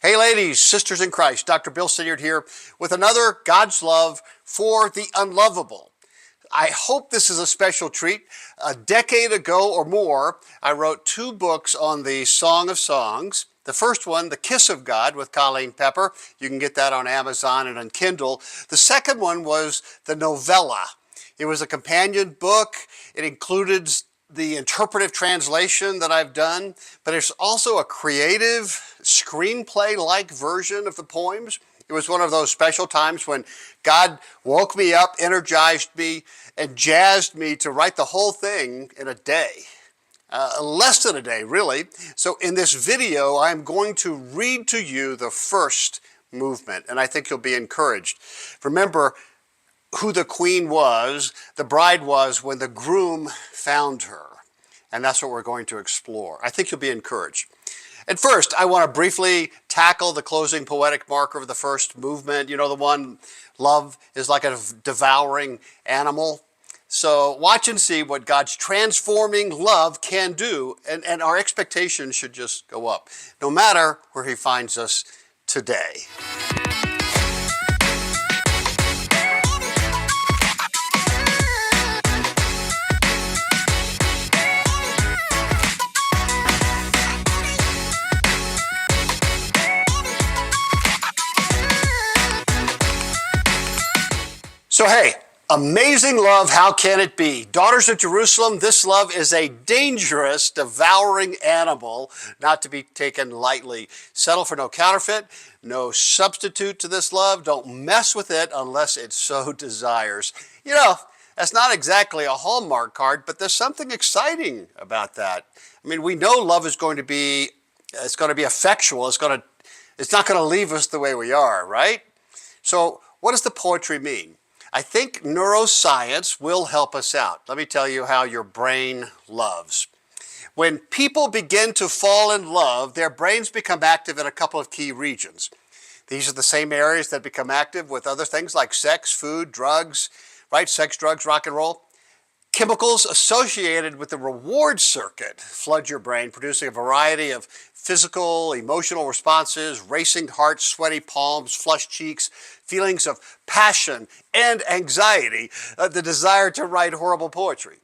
Hey ladies, sisters in Christ, Dr. Bill Sinyard here with another God's Love for the Unlovable. I hope this is a special treat. A decade ago or more, I wrote 2 books on the Song of Songs. The first one, The Kiss of God with Colleen Pepper. You can get that on Amazon and on Kindle. The second one was the novella. It was a companion book. It included the interpretive translation that I've done, but it's also a creative screenplay-like version of the poems. It was one of those special times when God woke me up, energized me, and jazzed me to write the whole thing in a day. Less than a day, really. So in this video, I'm going to read to you the first movement, and I think you'll be encouraged. Remember who the queen was, the bride was, when the groom found her. And that's what we're going to explore. I think you'll be encouraged. At first, I want to briefly tackle the closing poetic marker of the first movement. You know, the one, love is like a devouring animal. So watch and see what God's transforming love can do, and our expectations should just go up, no matter where he finds us today. So hey, amazing love, how can it be? Daughters of Jerusalem, this love is a dangerous, devouring animal, not to be taken lightly. Settle for no counterfeit, no substitute to this love. Don't mess with it unless it so desires. You know, that's not exactly a Hallmark card, but there's something exciting about that. I mean, we know love is going to be, it's going to be effectual. It's not going to leave us the way we are, right? So what does the poetry mean? I think neuroscience will help us out. Let me tell you how your brain loves. When people begin to fall in love, their brains become active in a couple of key regions. These are the same areas that become active with other things like sex, food, drugs, right? Sex, drugs, rock and roll. Chemicals associated with the reward circuit flood your brain, producing a variety of physical, emotional responses, racing hearts, sweaty palms, flushed cheeks, feelings of passion and anxiety, the desire to write horrible poetry.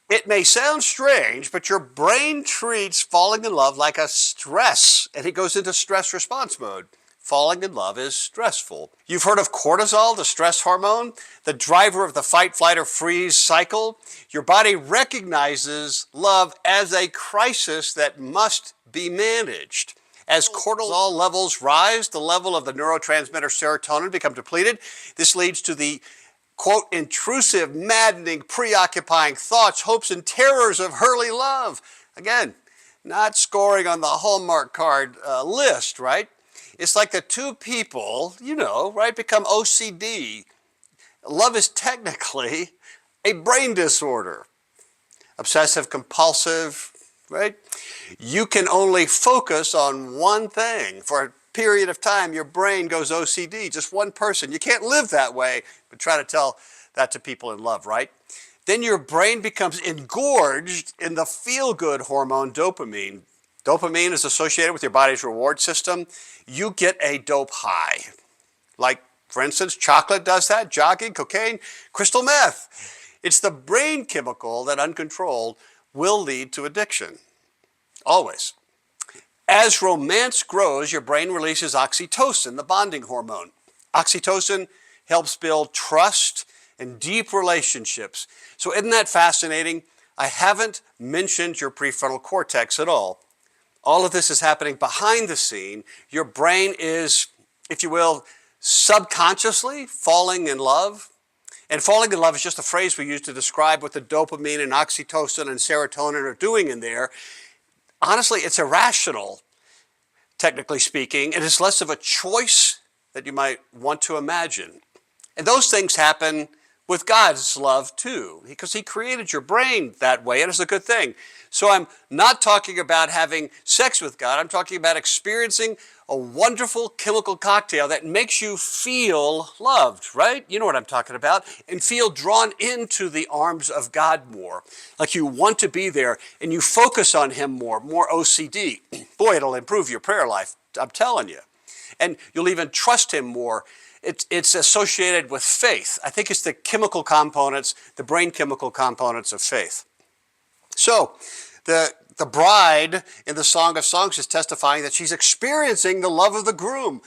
It may sound strange, but your brain treats falling in love like a stress, and it goes into stress response mode. Falling in love is stressful. You've heard of cortisol, the stress hormone, the driver of the fight, flight, or freeze cycle. Your body recognizes love as a crisis that must be managed. As cortisol levels rise, the level of the neurotransmitter serotonin becomes depleted. This leads to the, quote, intrusive, maddening, preoccupying thoughts, hopes, and terrors of early love. Again, not scoring on the Hallmark card list, right? It's like the 2 people, you know, right, become OCD. Love is technically a brain disorder. Obsessive compulsive, right? You can only focus on one thing. For a period of time, your brain goes OCD, just one person. You can't live that way, but try to tell that to people in love, right? Then your brain becomes engorged in the feel-good hormone dopamine. Dopamine is associated with your body's reward system. You get a dope high. Like, for instance, chocolate does that, jogging, cocaine, crystal meth. It's the brain chemical that, uncontrolled, will lead to addiction. Always. As romance grows, your brain releases oxytocin, the bonding hormone. Oxytocin helps build trust and deep relationships. So isn't that fascinating? I haven't mentioned your prefrontal cortex at all. All of this is happening behind the scene. Your brain is, if you will, subconsciously falling in love. And falling in love is just a phrase we use to describe what the dopamine and oxytocin and serotonin are doing in there. Honestly, it's irrational, technically speaking. It is less of a choice that you might want to imagine. And those things happen with God's love too, because he created your brain that way, and it's a good thing. So I'm not talking about having sex with God. I'm talking about experiencing a wonderful chemical cocktail that makes you feel loved, right? You know what I'm talking about. And feel drawn into the arms of God more. Like you want to be there and you focus on him more OCD. Boy, it'll improve your prayer life. I'm telling you. And you'll even trust him more. It's associated with faith. I think it's the chemical components, the brain chemical components of faith. So the bride in the Song of Songs is testifying that she's experiencing the love of the groom,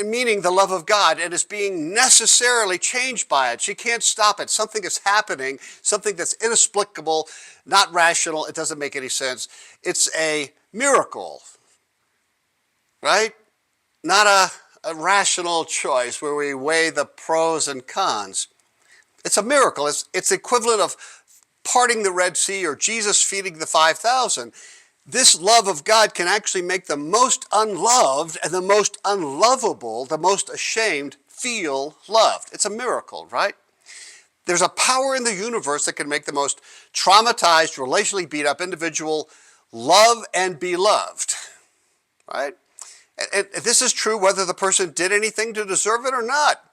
meaning the love of God, and is being necessarily changed by it. She can't stop it. Something is happening, something that's inexplicable, not rational. It doesn't make any sense. It's a miracle, right? Not a rational choice where we weigh the pros and cons. It's a miracle. It's equivalent of parting the Red Sea or Jesus feeding the 5,000. This love of God can actually make the most unloved and the most unlovable, the most ashamed, feel loved. It's a miracle, right? There's a power in the universe that can make the most traumatized, relationally beat up individual love and be loved, right? And this is true whether the person did anything to deserve it or not.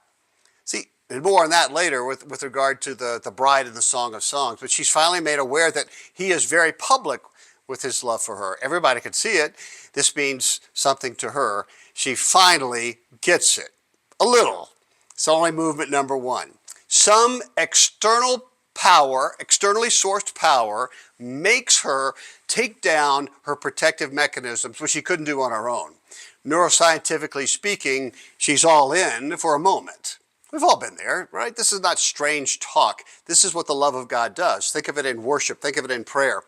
See, and more on that later with regard to the bride in the Song of Songs. But she's finally made aware that he is very public with his love for her. Everybody can see it. This means something to her. She finally gets it. A little. It's only movement number one. Some external power, externally sourced power, makes her take down her protective mechanisms, which she couldn't do on her own. Neuroscientifically speaking, she's all in for a moment. We've all been there, right? This is not strange talk. This is what the love of God does. Think of it in worship. Think of it in prayer.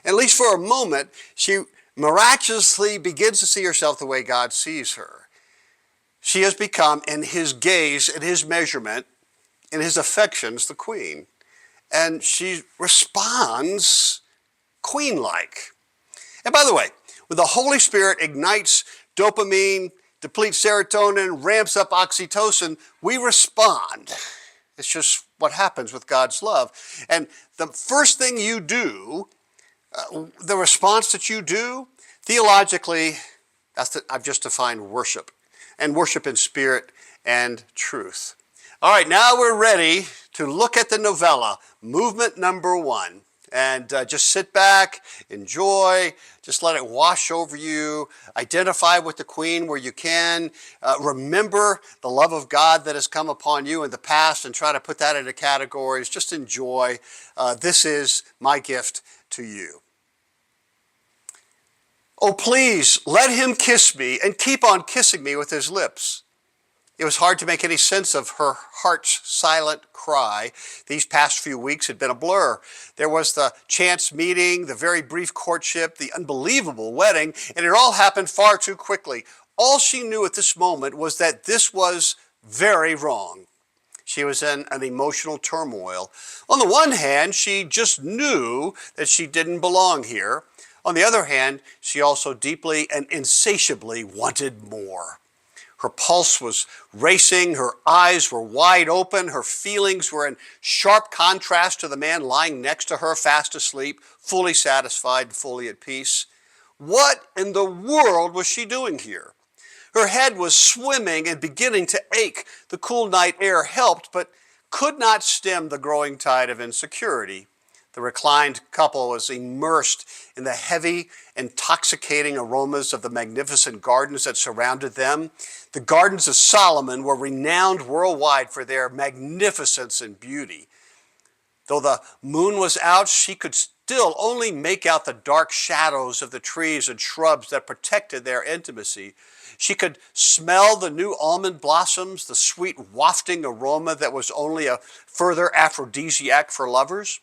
At least for a moment, she miraculously begins to see herself the way God sees her. She has become, in his gaze, in his measurement, in his affections, the queen. And she responds queen-like. And by the way, when the Holy Spirit ignites dopamine, depletes serotonin, ramps up oxytocin, we respond. It's just what happens with God's love. And the first thing you do, the response that you do, theologically, I've just defined worship. And worship in spirit and truth. All right, now we're ready to look at the novella, movement number one. And just sit back, enjoy, just let it wash over you. Identify with the queen where you can. Remember the love of God that has come upon you in the past and try to put that into categories. Just enjoy. This is my gift to you. Oh, please, let him kiss me and keep on kissing me with his lips. It was hard to make any sense of her heart's silent cry. These past few weeks had been a blur. There was the chance meeting, the very brief courtship, the unbelievable wedding, and it all happened far too quickly. All she knew at this moment was that this was very wrong. She was in an emotional turmoil. On the one hand, she just knew that she didn't belong here. On the other hand, she also deeply and insatiably wanted more. Her pulse was racing, her eyes were wide open, her feelings were in sharp contrast to the man lying next to her, fast asleep, fully satisfied, fully at peace. What in the world was she doing here? Her head was swimming and beginning to ache. The cool night air helped, but could not stem the growing tide of insecurity. The reclined couple was immersed in the heavy, intoxicating aromas of the magnificent gardens that surrounded them. The gardens of Solomon were renowned worldwide for their magnificence and beauty. Though the moon was out, she could still only make out the dark shadows of the trees and shrubs that protected their intimacy. She could smell the new almond blossoms, the sweet wafting aroma that was only a further aphrodisiac for lovers.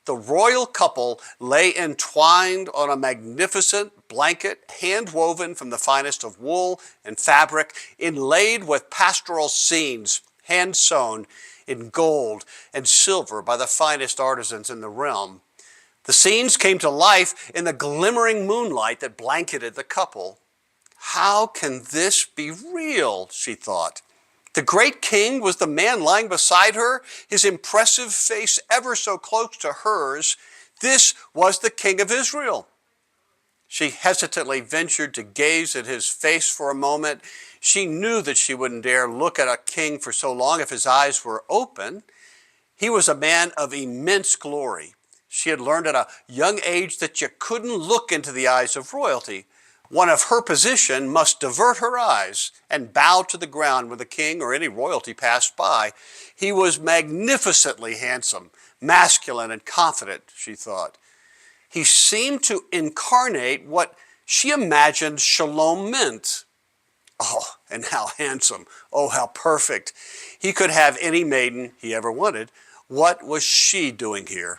The royal couple lay entwined on a magnificent blanket, hand-woven from the finest of wool and fabric, inlaid with pastoral scenes, hand-sewn in gold and silver by the finest artisans in the realm. The scenes came to life in the glimmering moonlight that blanketed the couple. How can this be real, she thought. The great king was the man lying beside her, his impressive face ever so close to hers. This was the king of Israel. She hesitantly ventured to gaze at his face for a moment. She knew that she wouldn't dare look at a king for so long if his eyes were open. He was a man of immense glory. She had learned at a young age that you couldn't look into the eyes of royalty. One of her position must divert her eyes and bow to the ground when the king or any royalty passed by. He was magnificently handsome, masculine and confident, she thought. He seemed to incarnate what she imagined shalom meant. Oh, and how handsome. Oh, how perfect. He could have any maiden he ever wanted. What was she doing here?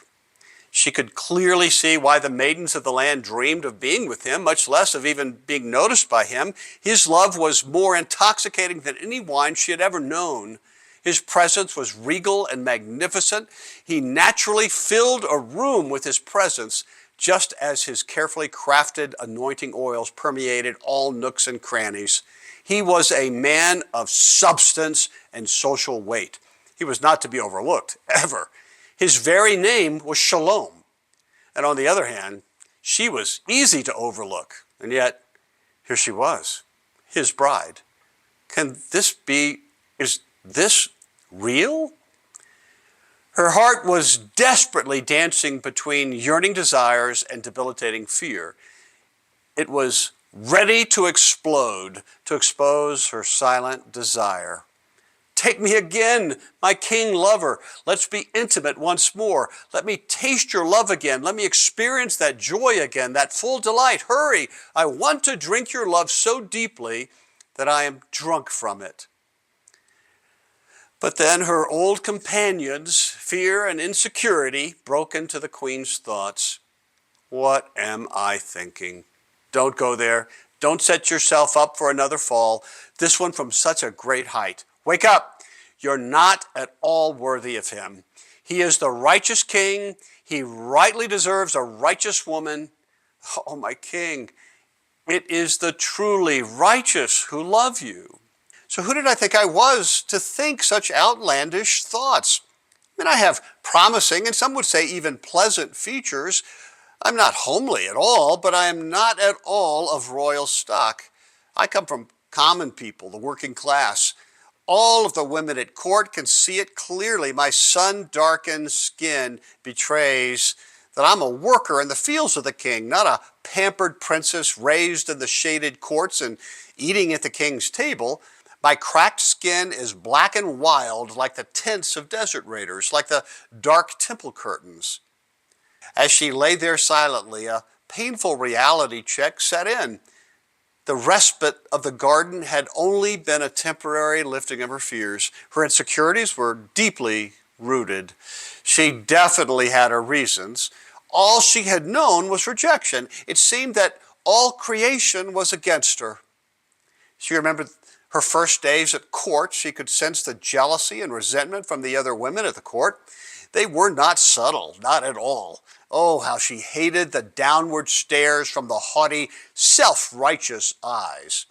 She could clearly see why the maidens of the land dreamed of being with him, much less of even being noticed by him. His love was more intoxicating than any wine she had ever known. His presence was regal and magnificent. He naturally filled a room with his presence, just as his carefully crafted anointing oils permeated all nooks and crannies. He was a man of substance and social weight. He was not to be overlooked, ever. His very name was Shalom. And on the other hand, she was easy to overlook. And yet, here she was, his bride. Can this be, is this real? Her heart was desperately dancing between yearning desires and debilitating fear. It was ready to explode, to expose her silent desire. Take me again, my king lover. Let's be intimate once more. Let me taste your love again. Let me experience that joy again, that full delight. Hurry, I want to drink your love so deeply that I am drunk from it. But then her old companions, fear and insecurity, broke into the queen's thoughts. What am I thinking? Don't go there. Don't set yourself up for another fall, this one from such a great height. Wake up! You're not at all worthy of him. He is the righteous king. He rightly deserves a righteous woman. Oh, my king, it is the truly righteous who love you. So who did I think I was to think such outlandish thoughts? I mean, I have promising, and some would say even pleasant features. I'm not homely at all, but I am not at all of royal stock. I come from common people, the working class. All of the women at court can see it clearly. My sun-darkened skin betrays that I'm a worker in the fields of the king, not a pampered princess raised in the shaded courts and eating at the king's table. My cracked skin is black and wild like the tents of desert raiders, like the dark temple curtains. As she lay there silently, a painful reality check set in. The respite of the garden had only been a temporary lifting of her fears. Her insecurities were deeply rooted. She definitely had her reasons. All she had known was rejection. It seemed that all creation was against her. She remembered her first days at court. She could sense the jealousy and resentment from the other women at the court. They were not subtle, not at all. Oh, how she hated the downward stares from the haughty, self-righteous eyes.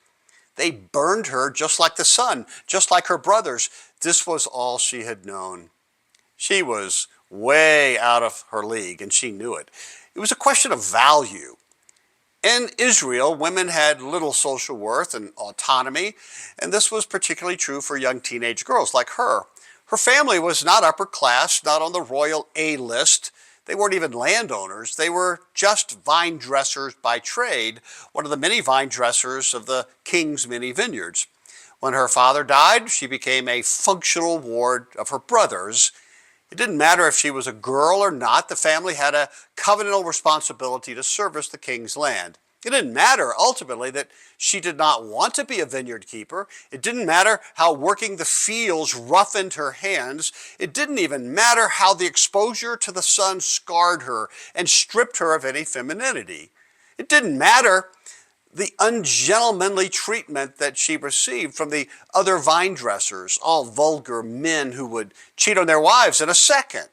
They burned her just like the sun, just like her brothers. This was all she had known. She was way out of her league, and she knew it. It was a question of value. In Israel, women had little social worth and autonomy, and this was particularly true for young teenage girls like her. Her family was not upper class, not on the royal A-list. They weren't even landowners. They were just vine dressers by trade, one of the many vine dressers of the king's many vineyards. When her father died, she became a functional ward of her brothers. It didn't matter if she was a girl or not. The family had a covenantal responsibility to service the king's land. It didn't matter, ultimately, that she did not want to be a vineyard keeper. It didn't matter how working the fields roughened her hands. It didn't even matter how the exposure to the sun scarred her and stripped her of any femininity. It didn't matter the ungentlemanly treatment that she received from the other vine dressers, all vulgar men who would cheat on their wives in a second.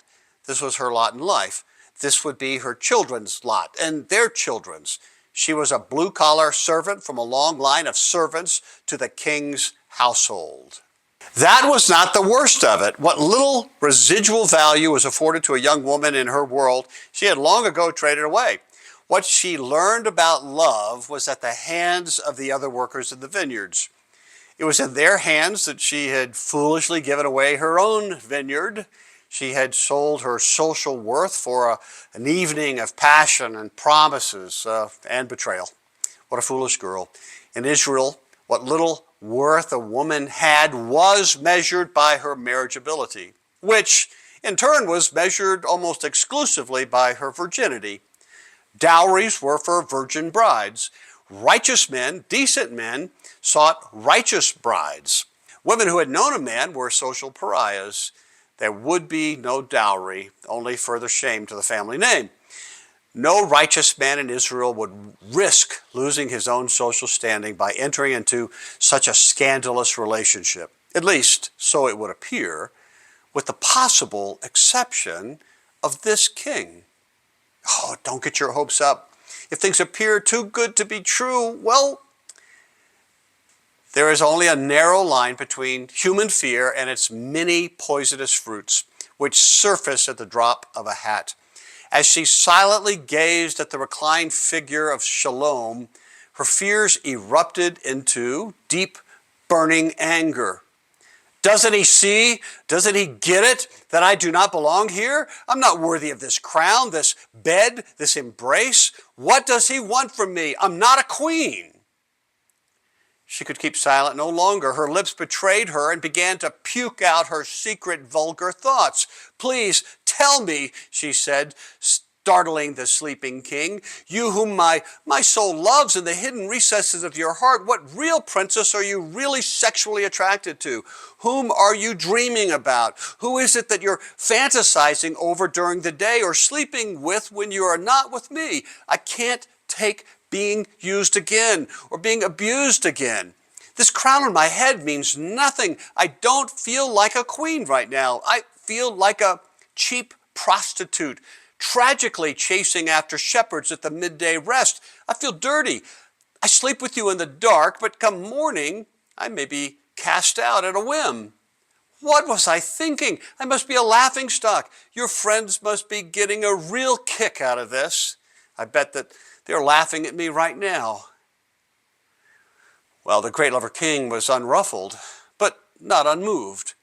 This was her lot in life. This would be her children's lot and their children's. She was a blue-collar servant from a long line of servants to the king's household. That was not the worst of it. What little residual value was afforded to a young woman in her world, she had long ago traded away. What she learned about love was at the hands of the other workers in the vineyards. It was in their hands that she had foolishly given away her own vineyard. She had sold her social worth for an evening of passion and promises and betrayal. What a foolish girl. In Israel, what little worth a woman had was measured by her marriageability, which in turn was measured almost exclusively by her virginity. Dowries were for virgin brides. Righteous men, decent men, sought righteous brides. Women who had known a man were social pariahs. There would be no dowry, only further shame to the family name. No righteous man in Israel would risk losing his own social standing by entering into such a scandalous relationship. At least, so it would appear, with the possible exception of this king. Oh, don't get your hopes up. If things appear too good to be true, well, there is only a narrow line between human fear and its many poisonous fruits, which surface at the drop of a hat. As she silently gazed at the reclined figure of Shalom, her fears erupted into deep, burning anger. Doesn't he see? Doesn't he get it that I do not belong here? I'm not worthy of this crown, this bed, this embrace. What does he want from me? I'm not a queen. She could keep silent no longer. Her lips betrayed her and began to puke out her secret vulgar thoughts. Please tell me, she said, startling the sleeping king, you whom my soul loves in the hidden recesses of your heart, what real princess are you really sexually attracted to? Whom are you dreaming about? Who is it that you're fantasizing over during the day or sleeping with when you are not with me? I can't take being used again or being abused again. This crown on my head means nothing. I don't feel like a queen right now. I feel like a cheap prostitute, tragically chasing after shepherds at the midday rest. I feel dirty. I sleep with you in the dark, but come morning, I may be cast out at a whim. What was I thinking? I must be a laughingstock. Your friends must be getting a real kick out of this. I bet that they're laughing at me right now. Well, the great lover king was unruffled, but not unmoved.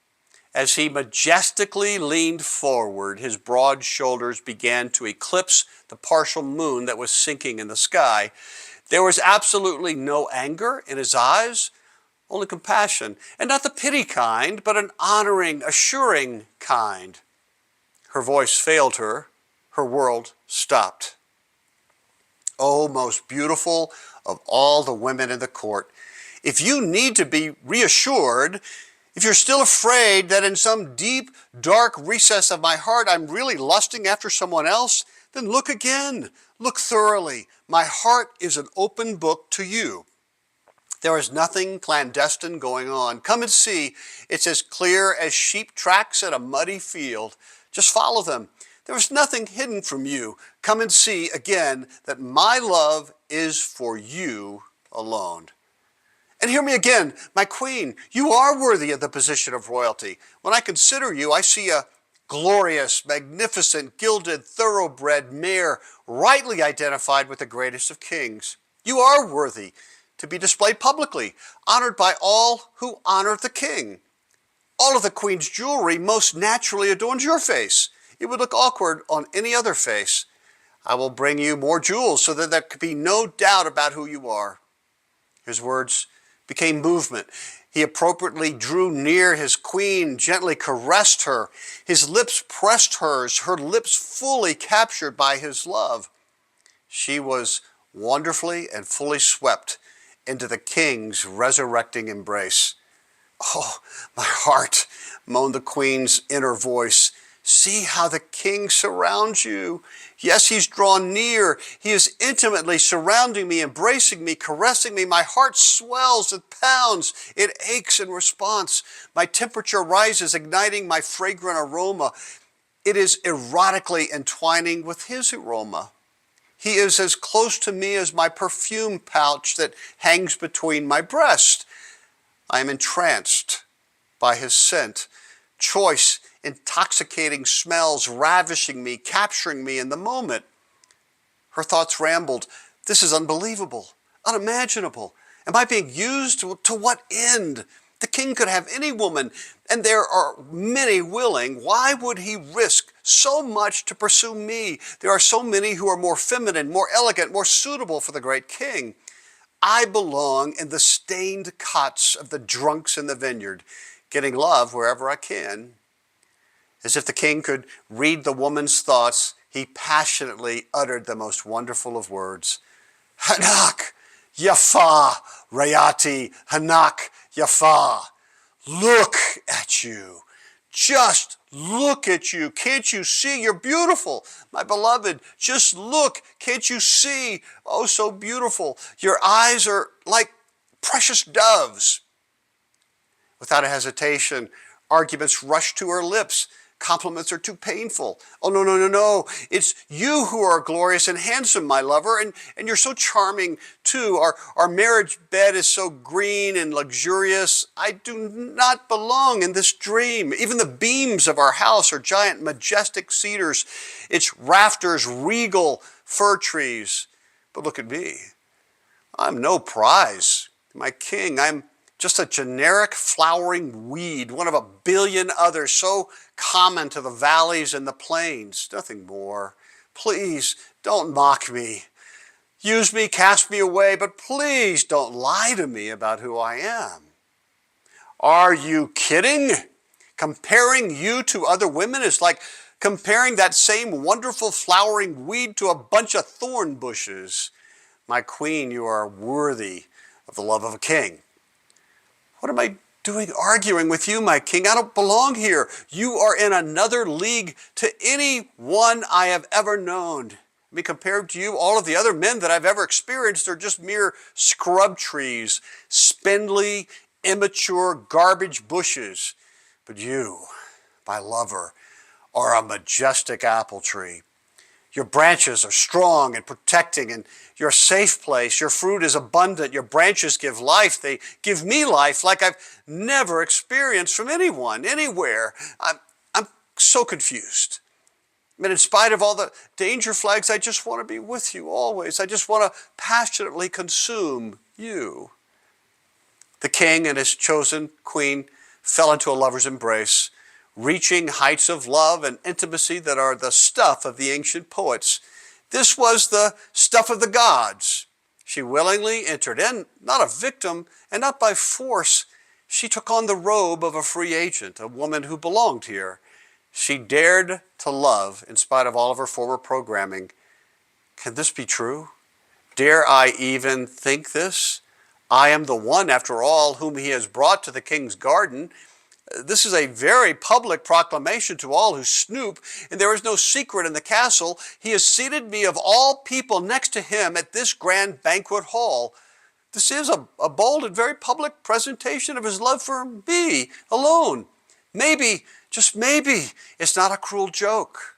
As he majestically leaned forward, his broad shoulders began to eclipse the partial moon that was sinking in the sky. There was absolutely no anger in his eyes, only compassion, and not the pity kind, but an honoring, assuring kind. Her voice failed her. Her world stopped. Oh, most beautiful of all the women in the court, if you need to be reassured, if you're still afraid that in some deep, dark recess of my heart I'm really lusting after someone else, then look again. Look thoroughly. My heart is an open book to you. There is nothing clandestine going on. Come and see. It's as clear as sheep tracks in a muddy field. Just follow them. There is nothing hidden from you. Come and see again that my love is for you alone. And hear me again, my queen, you are worthy of the position of royalty. When I consider you, I see a glorious, magnificent, gilded, thoroughbred mare, rightly identified with the greatest of kings. You are worthy to be displayed publicly, honored by all who honor the king. All of the queen's jewelry most naturally adorns your face. It would look awkward on any other face. I will bring you more jewels so that there could be no doubt about who you are. His words became movement. He appropriately drew near his queen, gently caressed her. His lips pressed hers, her lips fully captured by his love. She was wonderfully and fully swept into the king's resurrecting embrace. Oh, my heart, moaned the queen's inner voice. See how the king surrounds you. Yes, he's drawn near. He is intimately surrounding me, embracing me, caressing me. My heart swells, it pounds, it aches in response. My temperature rises, igniting my fragrant aroma. It is erotically entwining with his aroma. He is as close to me as my perfume pouch that hangs between my breasts. I am entranced by his scent. Choice, intoxicating smells ravishing me, capturing me in the moment. Her thoughts rambled. This is unbelievable, unimaginable. Am I being used? To what end? The king could have any woman, and there are many willing. Why would he risk so much to pursue me? There are so many who are more feminine, more elegant, more suitable for the great king. I belong in the stained cots of the drunks in the vineyard, getting love wherever I can. As if the king could read the woman's thoughts, he passionately uttered the most wonderful of words. Hanak, Yafa, Rayati, Hanak, Yafa. Look at you. Just look at you. Can't you see? You're beautiful. My beloved, just look. Can't you see? Oh, so beautiful. Your eyes are like precious doves. Without a hesitation, arguments rush to her lips. Compliments are too painful. Oh, no, no, no, no. It's you who are glorious and handsome, my lover, and you're so charming, too. Our marriage bed is so green and luxurious. I do not belong in this dream. Even the beams of our house are giant, majestic cedars, its rafters regal fir trees. But look at me. I'm no prize, my king. I'm just a generic flowering weed, one of a billion others, so common to the valleys and the plains, nothing more. Please don't mock me. Use me, cast me away, but please don't lie to me about who I am. Are you kidding? Comparing you to other women is like comparing that same wonderful flowering weed to a bunch of thorn bushes. My queen, you are worthy of the love of a king. What am I doing arguing with you, my king? I don't belong here. You are in another league to any one I have ever known. I mean, compared to you, all of the other men that I've ever experienced are just mere scrub trees, spindly, immature garbage bushes. But you, my lover, are a majestic apple tree. Your branches are strong and protecting, and you're a safe place. Your fruit is abundant. Your branches give life. They give me life like I've never experienced from anyone, anywhere. I'm so confused. And in spite of all the danger flags, I just want to be with you always. I just want to passionately consume you. The king and his chosen queen fell into a lover's embrace, reaching heights of love and intimacy that are the stuff of the ancient poets. This was the stuff of the gods. She willingly entered in, not a victim and not by force. She took on the robe of a free agent, a woman who belonged here. She dared to love in spite of all of her former programming. Can this be true? Dare I even think this? I am the one, after all, whom he has brought to the king's garden. This is a very public proclamation to all who snoop, and there is no secret in the castle. He has seated me of all people next to him at this grand banquet hall. This is a bold and very public presentation of his love for me alone. Maybe, just maybe, it's not a cruel joke.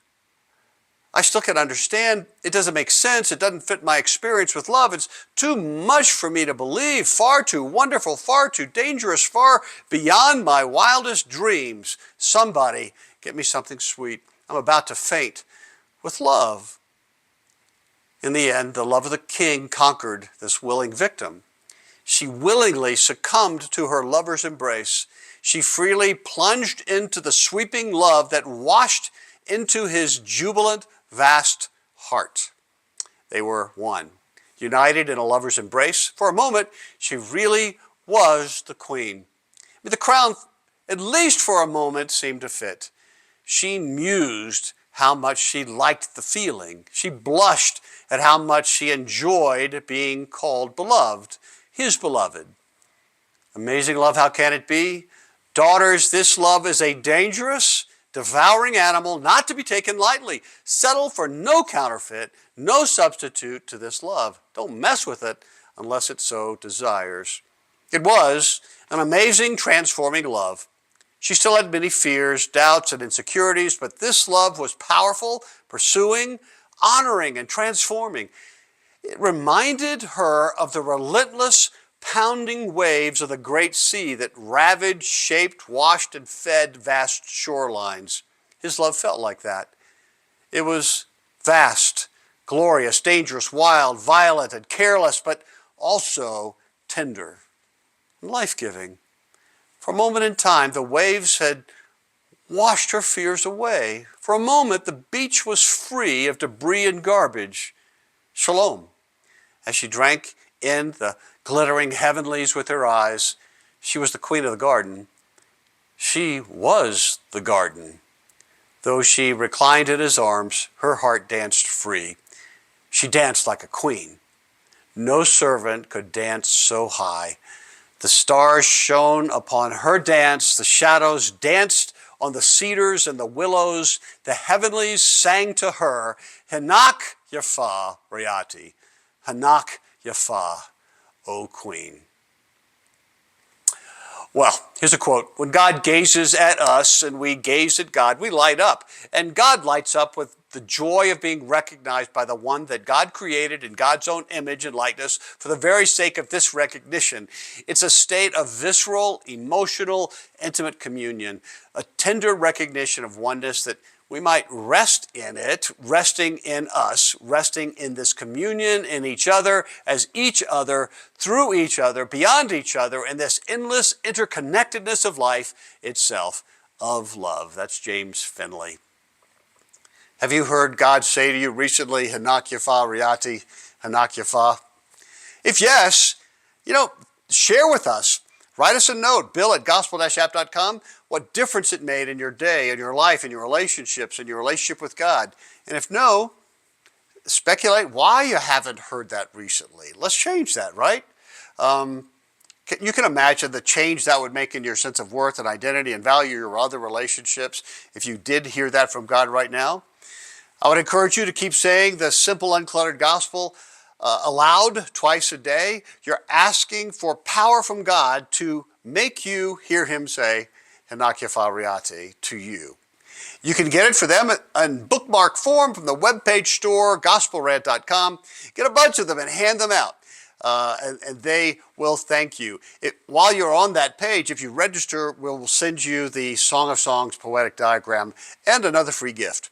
I still can understand. It doesn't make sense. It doesn't fit my experience with love. It's too much for me to believe, far too wonderful, far too dangerous, far beyond my wildest dreams. Somebody get me something sweet. I'm about to faint with love. In the end, the love of the king conquered this willing victim. She willingly succumbed to her lover's embrace. She freely plunged into the sweeping love that washed into his jubilant, vast heart. They were one, united in a lover's embrace. For a moment, she really was the queen. The crown, at least for a moment, seemed to fit. She mused how much she liked the feeling. She blushed at how much she enjoyed being called beloved, his beloved. Amazing love, how can it be? Daughters, this love is a dangerous, devouring animal not to be taken lightly. Settle for no counterfeit, no substitute to this love. Don't mess with it unless it so desires. It was an amazing, transforming love. She still had many fears, doubts, and insecurities, but this love was powerful, pursuing, honoring, and transforming. It reminded her of the relentless, pounding waves of the great sea that ravaged, shaped, washed, and fed vast shorelines. His love felt like that. It was vast, glorious, dangerous, wild, violent, and careless, but also tender and life-giving. For a moment in time, the waves had washed her fears away. For a moment, the beach was free of debris and garbage. Shalom. As she drank in the glittering heavenlies with her eyes. She was the queen of the garden. She was the garden. Though she reclined in his arms, her heart danced free. She danced like a queen. No servant could dance so high. The stars shone upon her dance. The shadows danced on the cedars and the willows. The heavenlies sang to her, Hanak Yafa Rayati, Hanak Yafa, O Queen. Well, here's a quote. When God gazes at us and we gaze at God, we light up. And God lights up with the joy of being recognized by the one that God created in God's own image and likeness for the very sake of this recognition. It's a state of visceral, emotional, intimate communion, a tender recognition of oneness that we might rest in it, resting in us, resting in this communion in each other, as each other, through each other, beyond each other, and this endless interconnectedness of life itself, of love. That's James Finley. Have you heard God say to you recently, Hanak Yafa Riyati, Hanak Yafa? If yes, share with us. Write us a note, bill@gospel-app.com, what difference it made in your day, in your life, in your relationships, in your relationship with God. And if no, speculate why you haven't heard that recently. Let's change that, right? You can imagine the change that would make in your sense of worth and identity and value your other relationships if you did hear that from God right now. I would encourage you to keep saying the simple, uncluttered gospel aloud twice a day. You're asking for power from God to make you hear him say, Hanak Yafa Riyati, to you. You can get it for them in bookmark form from the webpage store, gospelrant.com. Get a bunch of them and hand them out. And they will thank you. While you're on that page, if you register, we'll send you the Song of Songs poetic diagram and another free gift.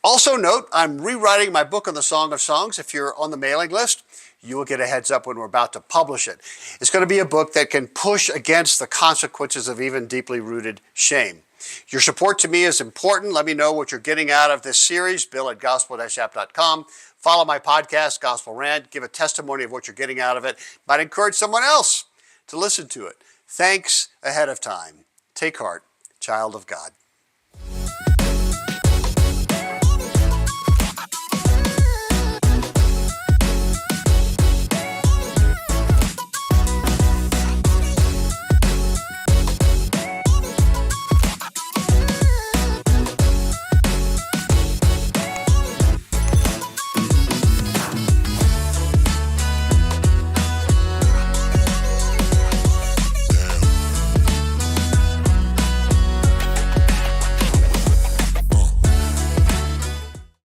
Also note, I'm rewriting my book on the Song of Songs. If you're on the mailing list, you will get a heads up when we're about to publish it. It's going to be a book that can push against the consequences of even deeply rooted shame. Your support to me is important. Let me know what you're getting out of this series, bill@gospel-app.com. Follow my podcast, Gospel Rant. Give a testimony of what you're getting out of it. Might encourage someone else to listen to it. Thanks ahead of time. Take heart, child of God.